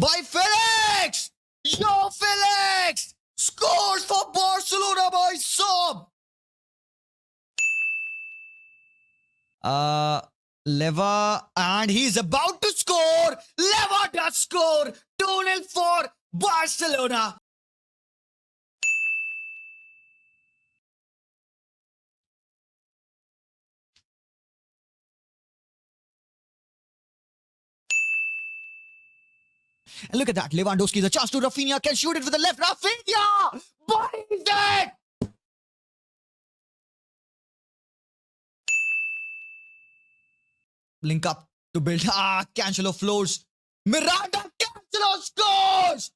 by Felix! Yo, Felix! Scores for Barcelona by Sob! Leva, and he's about to score. Leva does score. 2-0 for Barcelona. And look at that. Lewandowski is a chance to Rafinha. Can shoot it with the left. Rafinha! Buries it! Link up to build. Cancelo floors. Miranda Cancelo scores!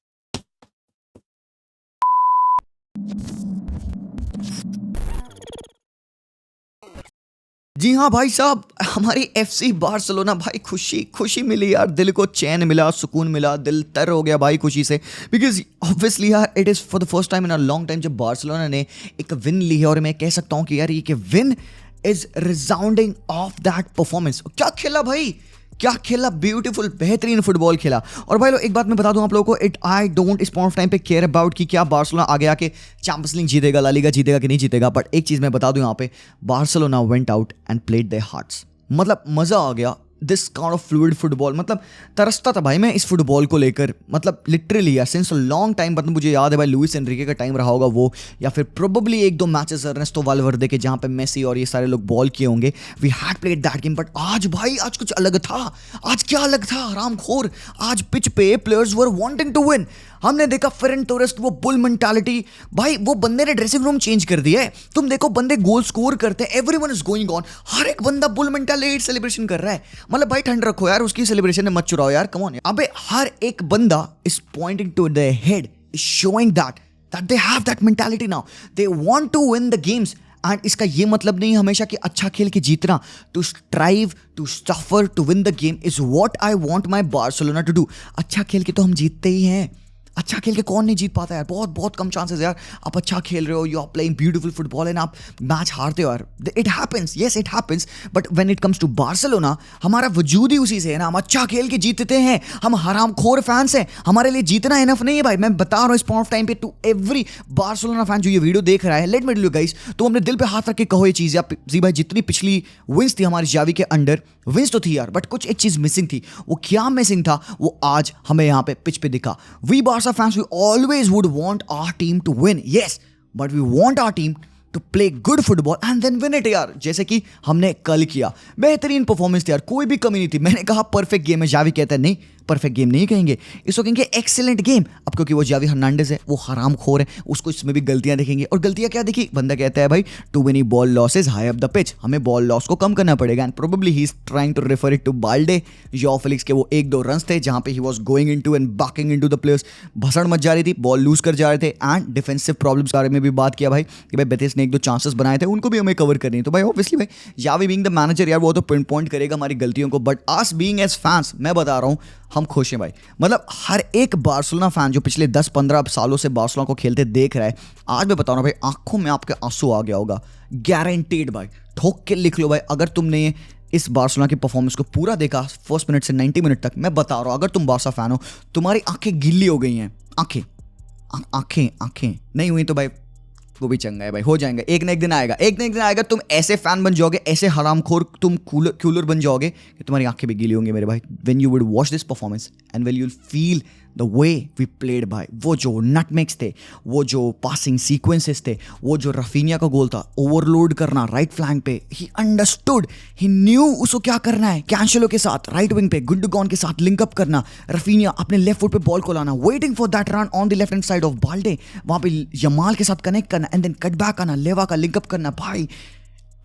जी हाँ भाई साहब, हमारी FC Barcelona भाई खुशी मिली यार, दिल को चैन मिला, सुकून मिला, दिल तर हो गया भाई खुशी से। बिकॉज ऑब्वियसली यार it is for the first time in a long time जब बार्सिलोना ने एक विन ली है, और मैं कह सकता हूँ कि यार ये win is resounding of that performance. क्या खेला भाई, क्या खेला, ब्यूटीफुल बेहतरीन फुटबॉल खेला। और भाई लोग एक बात मैं बता दूं आप लोगों को, आई डोंट इस पॉइंट ऑफ टाइम पे केयर अबाउट कि क्या बार्सिलोना आगे आके चैंपियंस लीग जीतेगा, ला लीगा जीतेगा कि नहीं जीतेगा, बट एक चीज़ मैं बता दूं यहाँ पे, Barcelona went out and played there hearts. मतलब मज़ा आ गया, this kind of fluid football, मतलब तरसता था भाई मैं इस फुटबॉल को लेकर, मतलब लिटरली यार सिंस अ लॉन्ग टाइम। मतलब मुझे याद है भाई लुइस एनरिके का टाइम रहा होगा वो, या फिर प्रोबेबली एक दो मैचेस अर्नेस्टो वाल्वेर्दे के जहाँ पे मेसी और ये सारे लोग बॉल किए होंगे, we had played that game. But आज भाई, आज कुछ अलग था। आज क्या अलग था हरामखोर, आज पिच पे players were wanting to win. हमने देखा फेरन टोरेस की वो बुल मेंटालिटी, भाई वो बंदे ने ड्रेसिंग रूम चेंज कर दिया है। तुम देखो बंदे गोल स्कोर करते हैं, एवरीवन इज गोइंग ऑन, हर एक बंदा बुल मेंटालिटी सेलिब्रेशन कर रहा है। मतलब भाई ठंड रखो यार, उसकी सेलिब्रेशन में मत चुराओ यार, कम ऑन। अबे हर एक बंदा is pointing to the head, is showing that they have that mentality now, they want to win the games. And इसका ये मतलब नहीं हमेशा कि अच्छा खेल के जीतना, to strive, to suffer, to win the game is what I want my Barcelona to do. अच्छा खेल के तो हम जीतते ही हैं, अच्छा खेल के कौन नहीं जीत पाता यार, बहुत बहुत कम चांसेस यार। आप अच्छा खेल रहे हो, you are playing beautiful football and आप मैच हारते हो यार, it happens, yes it happens. But when it comes to Barcelona, हमारा वजूद ही उसी से है ना, हम अच्छा खेल के जीतते हैं, हम हरामखोर फैंस हैं, हमारे लिए जीतना इनफ नहीं है भाई। मैं बता रहा हूँ इस पॉइंट ऑफ टाइम पे टू एवरी बार्सिलोना फैन जो ये वीडियो देख रहा है, let me tell you guys, तो अपने दिल पे हाथ रख के कहो ये चीज़ यार, जी भाई जितनी पिछली विंस थी हमारी जावी के अंडर, विंस तो थी यार, बट कुछ एक चीज़ मिसिंग थी। वो क्या मिसिंग था, वो आज हमें यहाँ पे पिच पे दिखा। We Barca fans we always would want our team to win, yes, but we want our team to play good football and then win it यार, जैसे कि हमने कल किया। बेहतरीन परफॉर्मेंस थी यार, कोई भी कमी नहीं थी। मैंने कहा परफेक्ट गेम है, जावी कहता है नहीं परफेक्ट गेम नहीं कहेंगे, इसको कहेंगे एक्सीलेंट गेम। अब क्योंकि वो जावी हर्नांडेज है, वो हरामखोर है, उसको इसमें भी गलतियां दिखेंगी। और गलतियां क्या दिखी, बंदा कहता है भाई too many ball losses high up the pitch, हमें बॉल लॉस को कम करना पड़ेगा। And probably he is trying to refer it to Balde, जो फेलिक्स के वो एक दो रन्स थे जहां पे he was going into and backing into the players, भसड़ मच जा रही थी, बॉल लूज कर जा रहे थे। एंड डिफेंसिव प्रॉब्लम्स के बारे में भी बात किया भाई कि भाई बेतिस ने एक दो चांसेस बनाए थे, उनको भी हमें कवर करनी है। तो भाई ऑब्वियसली भाई जावी बीइंग द मैनेजर यार, वो तो पिन पॉइंट करेगा हमारी गलतियों को, but us being as fans, मैं बता रहा हूँ हम खुश हैं भाई। मतलब हर एक बार्सिलोना फैन जो पिछले 10-15 सालों से बार्सिलोना को खेलते देख रहा है, आज मैं बता रहा हूँ भाई आंखों में आपके आंसू आ गया होगा, गारंटीड भाई, ठोक के लिख लो भाई। अगर तुमने इस बार्सिलोना की परफॉर्मेंस को पूरा देखा फर्स्ट मिनट से 90 मिनट तक, मैं बता रहा हूँ अगर तुम बार्सा फैन हो, तुम्हारी आंखें गिल्ली हो गई हैं, आंखें नहीं हुई तो भाई वो भी चंगा है भाई, हो जाएंगे, एक ना एक दिन आएगा, एक ना एक दिन आएगा, तुम ऐसे फैन बन जाओगे, ऐसे हरामखोर तुम कूलर बन जाओगे कि तुम्हारी आंखें भी गीली होंगी मेरे भाई, when you would watch this performance and when you will feel the way we played भाई। वो जो नटमेक्स थे, वो जो पासिंग सीक्वेंसेस थे, वो जो रफीनिया का गोल था, ओवरलोड करना राइट फ्लैंक पे, ही अंडरस्टूड, ही न्यू उसको क्या करना है, कैंसेलो के साथ राइट विंग पे गुंडोगन के साथ लिंक अप करना, रफीनिया अपने लेफ्ट फुट पे बॉल को लाना, waiting for that run on the left hand side of Balde, वहां पे यमाल के साथ कनेक्ट करना एंड देन कट बैक आना, लेवा का लिंकअप करना। भाई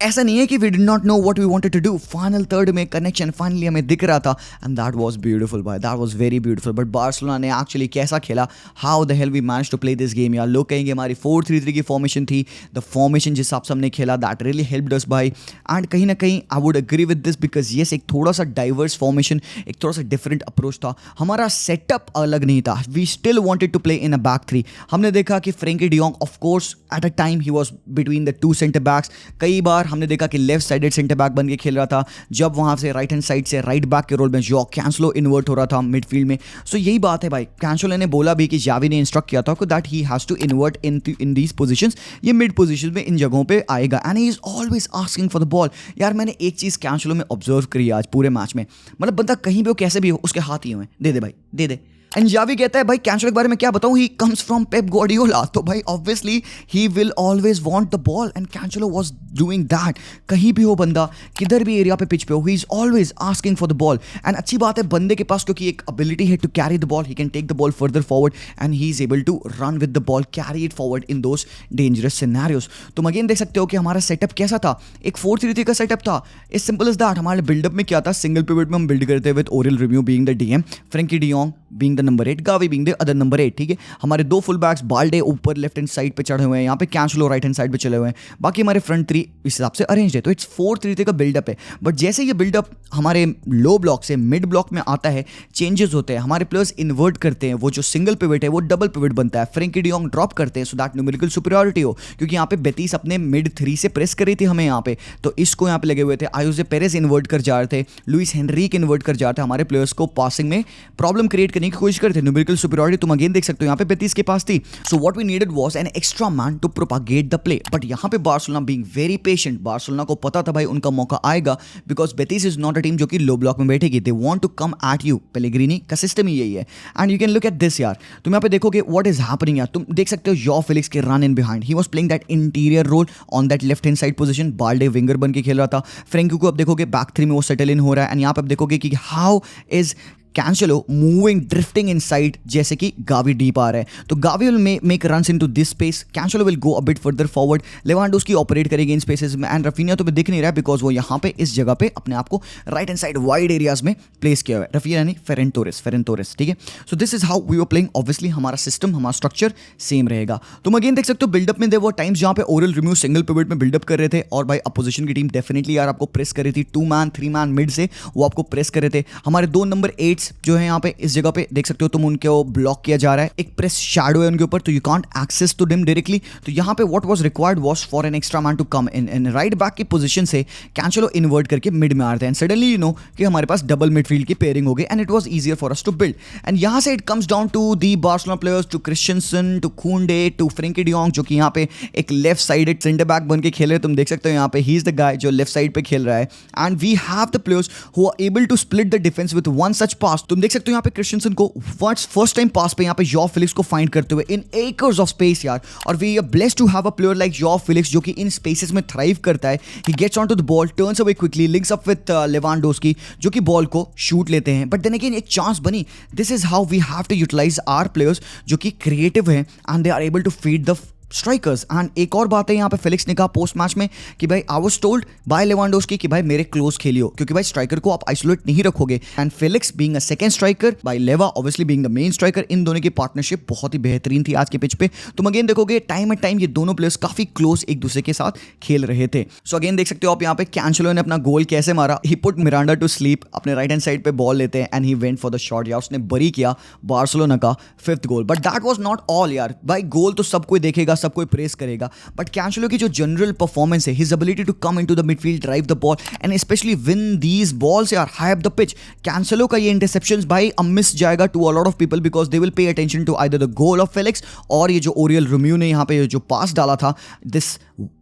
ऐसा नहीं है कि we did not know what we wanted to do, final third में कनेक्शन फाइनली हमें दिख रहा था एंड दैट वाज ब्यूटीफुल भाई, that was very beautiful. But Barcelona ने एक्चुअली कैसा खेला, how the hell we manage to play this game यार। लोग कहेंगे हमारी 4-3-3 की फॉर्मेशन थी, द फॉर्मेशन जिस हिसाब से हमने खेला दैट रियली हेल्प्ड अस भाई। एंड कहीं ना कहीं I would agree with this because yes एक थोड़ा सा डाइवर्स फॉर्मेशन, एक थोड़ा सा डिफरेंट अप्रोच था, हमारा सेटअप अलग नहीं था, we still wanted to play in a back three. हमने देखा कि Frenkie de Jong of course at a time he was between the two centre backs, कई बार बार हमने देखा कि लेफ्ट साइडेड सेंटर बैक बन के खेल रहा था, जब वहां से राइट हैंड साइड से राइट बैक के रोल में जॉ कैंसलो इन्वर्ट हो रहा था मिडफील्ड में। सो यही बात है भाई, कैंसलो ने बोला भी कि जावी ने इंस्ट्रक्ट किया था that he has to invert in these positions, ये मिड पोजीशन में इन जगहों पे आएगा and he is always asking for the ball. यार मैंने एक चीज कैंसलो में ऑब्जर्व करी आज पूरे मैच में, मतलब बंदा कहीं भी हो कैसे भी हो उसके हाथ ही हुए, दे दे भाई दे दे। एंड जावी कहता है भाई कैंसलो के बारे में क्या बताऊं, he comes from Pep Guardiola, तो भाई obviously he will always want the ball and Cancelo was doing that. कहीं भी हो बंदा, किधर भी एरिया पे पिच पे हो, ही is always asking for the ball. And अच्छी बात है बंदे के पास, क्योंकि एक एबिलिटी है to carry the ball, he can take the ball further forward and he is able to run with the ball, carry it forward in those dangerous scenarios. तुम again देख सकते हो कि हमारा सेटअप कैसा था, एक 4-3-3 का सेटअप था, इज सिंपल इज दैट। हमारे बिल्डअप में क्या था, सिंगल पिवट में हम बिल्ड करते with Oryol रिम्यू being the DM, Frenkie de Jong being the number 8, Gavi being the other number 8, ठीक है। हमारे दो फुल बैक्स बाल्डे ऊपर लेफ्ट हैंड साइड पे चढ़े हुए हैं, यहाँ पे कैंसलो राइट हैंड साइड पे चले हुए हैं, बाकी हमारे फ्रंट थ्री इस हिसाब से अरेंज है। तो इट्स 4-3-3 का बिल्डअप है। बट जैसे ये बिल्डअप हमारे लो ब्लॉक से मिड ब्लॉक में आता है, चेंजेस होते हैं, हमारे प्लेयर्स इन्वर्ट करते हैं, वो जो सिंगल पिवट है वो डबल पिवट बनता है, फ्रैंकी डियोंग ड्रॉप करते हैं सो दैट न्यूमेरिकल सुपीरियरिटी हो, क्योंकि यहाँ पे बेतीस अपने मिड 3 से प्रेस कर रही थी हमें यहाँ पे, तो इसको यहाँ पे लगे हुए थे। आयोजे पेरेस इन्वर्ट कर जा रहे थे, लुइस हेनरिक इन्वर्ट कर जा रहे थे, हमारे प्लेयर्स को पासिंग में प्रॉब्लम क्रिएट करने की कोशिश करते थे। न्यूमेरिकल सुपीरियरिटी तुम अगेन देख सकते हो यहाँ पे 35 के पास थी। So what we needed was an extra man to propagate the play. But यहाँ पे Barcelona being very patient, Barcelona को पता था भाई उनका मौका आएगा, because Betis is not a team जो कि लो ब्लॉक में बैठेगी, they want to come at you. Pellegrini का सिस्टम ही यही है and you can look at this यार, तुम यहाँ पे देखोगे व्हाट इज हैपनिंग यार, तुम देख सकते हो जॉ फेलिक्स के run in behind, he was playing that interior roll on that left hand side position, Balde winger बन के खेल रहा था। फ्रैंकी को अब देखोगे बैक 3 में वो सेटल इन हो रहा है एंड यहाँ पे अब देखोगे कि how is Cancelo moving drifting inside, जैसे कि गावी डीप आ रहा है तो Gavi will make runs into this space, Cancelo will go a bit further forward, Lewandowski operate करेगी इन स्पेसेस में एंड रफीनिया तो दिख नहीं रहा है बिकॉज वो यहाँ पे इस जगह पे अपने आप को right hand side wide areas में प्लेस किया हुआ है। रफीनिया यानी फेरन टोरेस, ठीक है। So this is how we were playing. Obviously हमारा सिस्टम, हमारा स्ट्रक्चर सेम रहेगा। तुम अगेन देख सकते हो बिल्डअप में देयर वर टाइम्स जहाँ पे ओरियल रिम्यू सिंगल पिवट में बिल्डअप कर रहे थे और भाई अपोजिशन की टीम डेफिनेटली यार आपको प्रेस कर रही थी, 2 मैन 3 मैन मिड से वो आपको प्रेस कर रहे थे। हमारे 2 नंबर 8 जो है यहाँ पे इस जगह पे देख सकते हो तुम, उनको ब्लॉक किया जा रहा है, एक प्रेस शैडो है उनके ऊपर, तो you can't access to them directly. तो यहाँ पे what was required was for an extra man to come in right back की पोजीशन से कैंसेलो इन्वर्ट करके मिड में आ रहे हैं एंड सडनली यू नो कि हमारे पास डबल मिडफील्ड की पेयरिंग हो गई and it was easier for us to build. And यहाँ से it comes down to the Barcelona players, to Christensen, to Kounde, to Frenkie de Jong, जो कि यहाँ पे एक लेफ्ट साइडेड सेंटर बैक बन के खेल रहे हैं। तुम देख सकते हो यहाँ पे ही इज द गाय जो लेफ्ट साइड पे खेल रहा है and we have the players who are able to split the defence with one such pass. तुम देख सकते हो यहाँ पे क्रिश्चियनसन को फर्स्ट टाइम पास पे यहाँ पे जॉ फेलिक्स को फाइंड करते हुए इन एकर्स ऑफ स्पेस यार, और we are blessed to have a player like Joao Felix जो कि इन स्पेसेस में थ्राइव करता है। He gets on to the ball, turns away quickly, links up with Lewandowski जो कि बॉल को शूट लेते हैं। बट देन अगेन एक चांस बनी। This is how we have to utilise our players जो कि क्रिएटिव हैं and they are able to feed the strikers. And एक और बात है यहाँ पे फेलिक्स ने कहा पोस्ट मैच में कि भाई I was told by Lewandowski कि भाई मेरे क्लोज खेलियो, क्योंकि भाई स्ट्राइकर को आप आइसोलेट नहीं रखोगे। And Felix being a second striker, by Lewa obviously being the main striker, इन दोनों की पार्टनरशिप बहुत ही बेहतरीन थी आज के पिच पे। तुम अगेन देखोगे टाइम एट टाइम ये दोनों प्लेयर्स काफी क्लोज एक दूसरे के साथ खेल रहे थे। सो अगेन देख सकते हो आप यहाँ पे कैंसेलो ने अपना गोल कैसे मारा। ही पुट मिरांडा टू स्लीप, अपने राइट हैंड साइड पे बॉल लेते हैं and he went for the shot, या उसने बरी किया बार्सिलोना का 5th goal. But that was not all यार, भाई गोल तो सब कोई देखेगा, सब कोई प्रेस करेगा, बट कैंसेलो की जो जनरल परफॉर्मेंस है, his ability to come into the midfield, drive the ball and specially win these balls यार high up the pitch. Cancelo का ये इंटरसेप्शंस भाई मिस जाएगा to a lot of people because they will pay attention to either the goal of Felix or ये जो Oryol रिम्यू ने यहाँ पे जो पास डाला था, this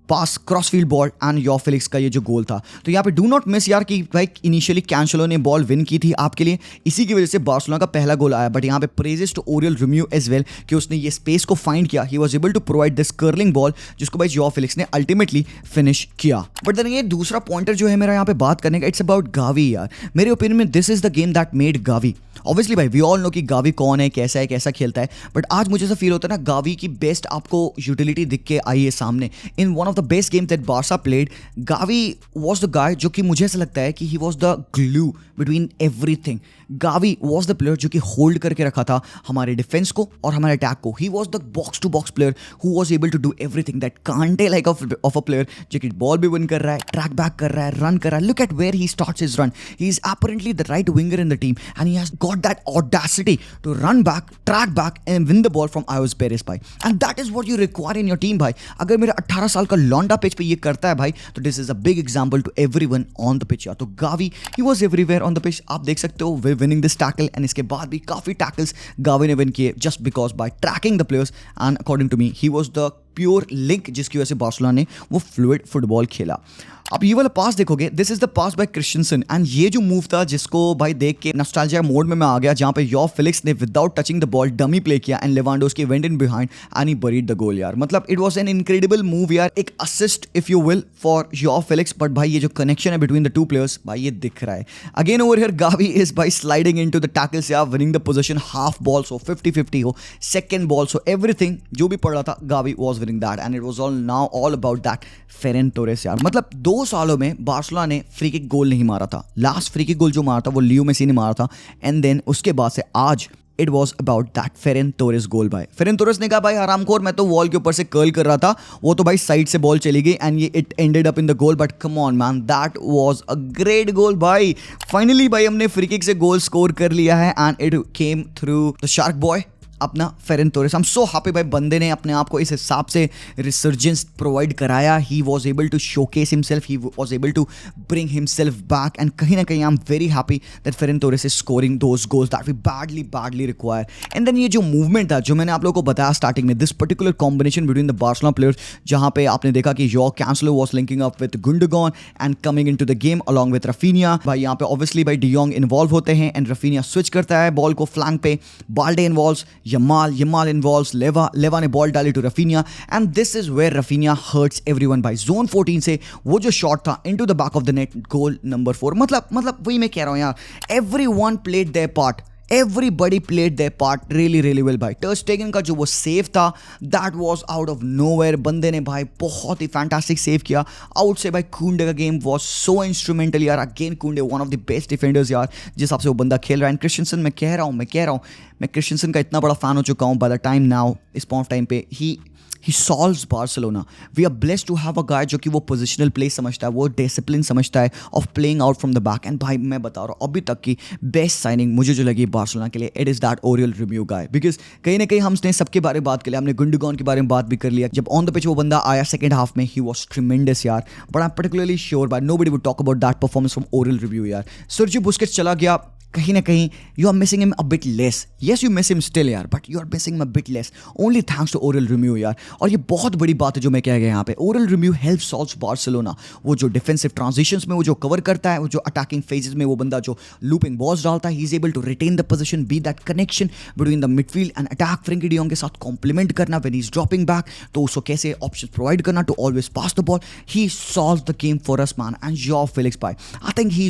pass crossfield ball and Joao Felix का ये जो गोल था। तो यहाँ पे डू नॉट मिस यार कि भाई इनिशियली कैंसेलो ने बॉल विन की थी आपके लिए, इसी की वजह से बार्सिलोना का पहला गोल आया। बट यहाँ पे praises to Oriol Romeu as well कि उसने ये स्पेस को फाइंड किया, he was able to provide this curling ball जिसको भाई जॉ फेलिक्स ने अल्टीमेटली फिनिश किया। बट देन ये दूसरा पॉइंटर जो है मेरा यहाँ पे बात करने का, इट्स अबाउट गावी यार। मेरे ओपिनियन में this is the game that made Gavi. Obviously भाई वी ऑल नो कि गावी कौन है, कैसा खेलता है, बट आज मुझे ऐसा फील होता है ना गावी की बेस्ट आपको यूटिलिटी दिख के आई है सामने। In one of the best game that Barca played, Gavi was the guy जो कि मुझे ऐसा लगता है कि ही was the glue between everything. Gavi was the player जो कि होल्ड करके रखा था हमारे डिफेंस को और हमारे अटैक को। He was the box to box player who was able to do everything that Kante like of a player जो कि बॉल भी विन कर रहा है, ट्रैक बैक कर रहा है, रन कर रहा है। Look at where he starts his run, he is apparently the right winger in the team and he has got that audacity to run back, track back and win the ball from Ayoze Perez भाई। And that is what you require in your team भाई। अगर मेरा 18 साल का लौंडा pitch पे ये करता है भाई, तो this is a big example to everyone on the pitch यार। तो Gavi he was everywhere on the pitch, आप देख सकते हो way winning this tackle, and इसके बाद भी काफी टैकल्स गावी ने विन किए just because by tracking the players, and according to me he was the pure link जिसकी वजह से बार्सिलोना ने वो फ्लूइड फुटबॉल खेला। अब ये वाला पास देखोगे, this is the pass by Christensen, and ये जो मूव था जिसको भाई देख के नॉस्टैल्जिया मोड में मैं आ गया, जहां पे योर फेलिक्स ने without touching the ball dummy play किया and Lewandowski went in behind and he buried the goal यार। मतलब it was an incredible move यार, एक assist if you will for your Felix, but भाई ये जो connection है बिटवीन द टू प्लेयर्स भाई ये दिख रहा है। Again over here Gavi is by sliding into the tackles यार, winning the position, half ball हो 50-50 हो, सेकंड बॉल हो, एवरीथिंग जो भी पड़ रहा था Gavi was winning that, and it was all now all about that Ferran Torres यार। मतलब 2 सालों में बार्सिलोना ने फ्री किक गोल नहीं मारा था, लास्ट फ्री किक गोल जो मारा था वो लियो मेसी ने मारा था, एंड देन उसके बाद से आज it was about that Ferran Torres goal भाई। फेरन टोरेस ने कहा भाई हरामखोर, मैं तो वॉल के ऊपर से कर्ल कर रहा था, वो तो भाई साइड से बॉल चली गई एंड ये it ended up in the goal, but come on man that was a great goal भाई। फाइनली भाई हमने फ्री किक से गोल स्कोर कर लिया है and it came through the shark boy अपना Ferran Torres. I am so happy भाई, बंदे ने अपने आप को इस हिसाब से रिसर्जेंस प्रोवाइड कराया, he was able to showcase himself, he was able to bring himself back, and कहीं ना कहीं I am very happy that Ferran Torres is scoring those goals that we badly require. And then ये जो movement था जो मैंने आप लोगों को बताया स्टार्टिंग में, this particular combination between the Barcelona players, जहां पे आपने देखा कि jaw Cancelo was linking up with Gundogan and coming into the game along with Raphinha. भाई यहाँ पे ऑब्वियसली भाई डी जॉन्ग इन्वॉल्व होते हैं एंड रफीनिया स्विच करता है बॉल को फ्लैंक पे, बाल्डे इन्वॉल्व्स, यमाल involves लेवा ने बॉल डाली to Raphinha, and this is where Raphinha hurts everyone भाई। जोन 14 से वो जो शॉट था into the back of the net, goal number 4। मतलब वही मैं कह रहा हूं यार, everyone played their part, everybody played their part really well भाई। टर स्टेगन का जो वो सेव था that was out of nowhere, बंदे ने भाई बहुत ही फैंटास्टिक सेव किया। आउट से भाई कुंडे का गेम वाज सो इंस्ट्रूमेंटल यार, अगेन कुंडे one of the best defenders यार जिस हिसाब से वो बंदा खेल रहा है। एंड क्रिस्टियनसन मैं कह रहा हूँ मैं क्रिस्टियनसन का इतना बड़ा फैन हो चुका हूँ बाय द टाइम नाउ, इस पॉइंट ऑफ टाइम पे he solves Barcelona. We are blessed to have a guy जो कि वो पोजिशनल प्ले समझता है, वो डिसिप्लिन समझता है of playing out from the back. And भाई मैं बता रहा हूँ अभी तक की बेस्ट साइनिंग मुझे जो लगी बार्सिलोना के लिए, it is that Oryol रिम्यू guy, because कहीं ना कहीं हमने सबके बारे में बात कर लिया, हमने गुंडोगन के बारे में बात भी कर लिया। जब ऑन द पिच वो बंदा आया सेकंड हाफ में, ही वॉज ट्रिमेंडस यार, but I am particularly sure by nobody would talk about that performance from Oriol Romeu यार। सर्जियो बुस्केट्स चला गया, कहीं ना कहीं you are missing him a bit less, yes you miss him still यार, but you are missing him a bit less only thanks to Oriol Romeu यार। और ये बहुत बड़ी बात है जो मैं कह गया यहाँ पे, ओरियल रिम्यू हेल्प सॉल्व्स बार्सिलोना। वो जो डिफेंसिव ट्रांजिशंस में वो जो कवर करता है, वो जो अटैकिंग फेजेस में वो बंदा जो लूपिंग बॉल्स डालता है, he is able to retain the position, be that connection between the midfield and attack, Frenkie de Jong के साथ कॉम्प्लीमेंट करना when he is dropping back, तो उसको कैसे ऑप्शंस प्रोवाइड करना to always pass the ball. He solves the game for us man, and Joao Felix भाई I think he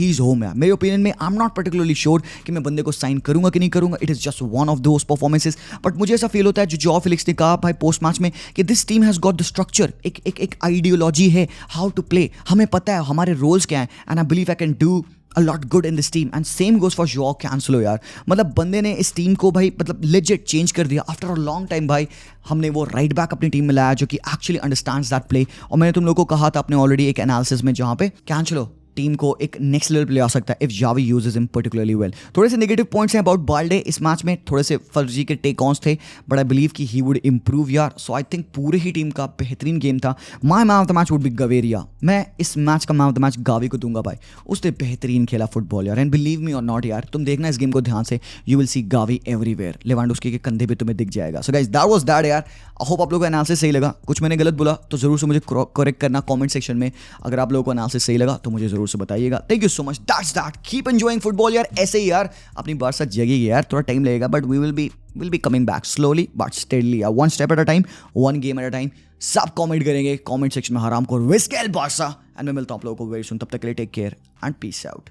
is home यार। मेरे ओपिनियन में I am not particularly sure कि मैं बंदे को साइन करूंगा कि नहीं करूंगा, it is just one of those performances, but मुझे ऐसा फील होता है जो जॉ फेलिक्स ने कहा भाई पोस्ट मैच में कि this team has got the structure, एक आइडियोलॉजी है हाउ टू प्ले, हमें पता है हमारे रोल्स क्या हैं, and I believe I can do a lot good in this team, and same goes for Joao Cancelo यार। मतलब बंदे ने इस टीम को भाई मतलब legit चेंज कर दिया आफ्टर अ लॉन्ग टाइम भाई। हमने वो राइट बैक अपनी टीम में लाया जो कि एक्चुअली अंडरस्टैंड्स दैट प्ले, और मैंने तुम लोगों को कहा था अपने ऑलरेडी एक एनालिसिस में जहाँ पे कैंसेलो टीम को एक नेक्स्ट लेवल पे ले आ सकता है if Xavi uses him particularly well. थोड़े से नेगेटिव पॉइंट्स हैं अबाउट बाल्डे इस मैच में, थोड़े से फर्जी के टेक ऑन्स थे, बट आई बिलीव कि ही वुड इंप्रूव यार। सो आई थिंक पूरे ही टीम का बेहतरीन गेम था। My man of the match would be Gaviria, मैं इस मैच का man of the match Gavi को दूंगा भाई, उसने बेहतरीन खेला फुटबॉल यार। एंड बिलीव मी और नॉट यार, तुम देखना इस गेम को ध्यान से, you will see Gavi everywhere, Lewandowski के कंधे पे तुम्हें दिख जाएगा। So guys that was that यार, आई होप आप लोगों को एनालिसिस सही लगा। कुछ मैंने गलत बोला तो जरूर से मुझे करेक्ट करना कमेंट सेक्शन में। अगर आप लोगों को एनालिसिस सही लगा तो मुझे जरूर से बताइएगा। Thank you so much, that's that, keep enjoying football यार, ऐसे ही यार अपनी बात जगेगी यार, थोड़ा टाइम लगेगा but we will be coming back slowly but steadily, one step at a time, one game at a time. सब कमेंट करेंगे कमेंट सेक्शन में हराम को विस्केल बारसा, एंड मैं मिलता हूं आप लोगों को वेरी सुन, तब तक के लिए take care and peace out.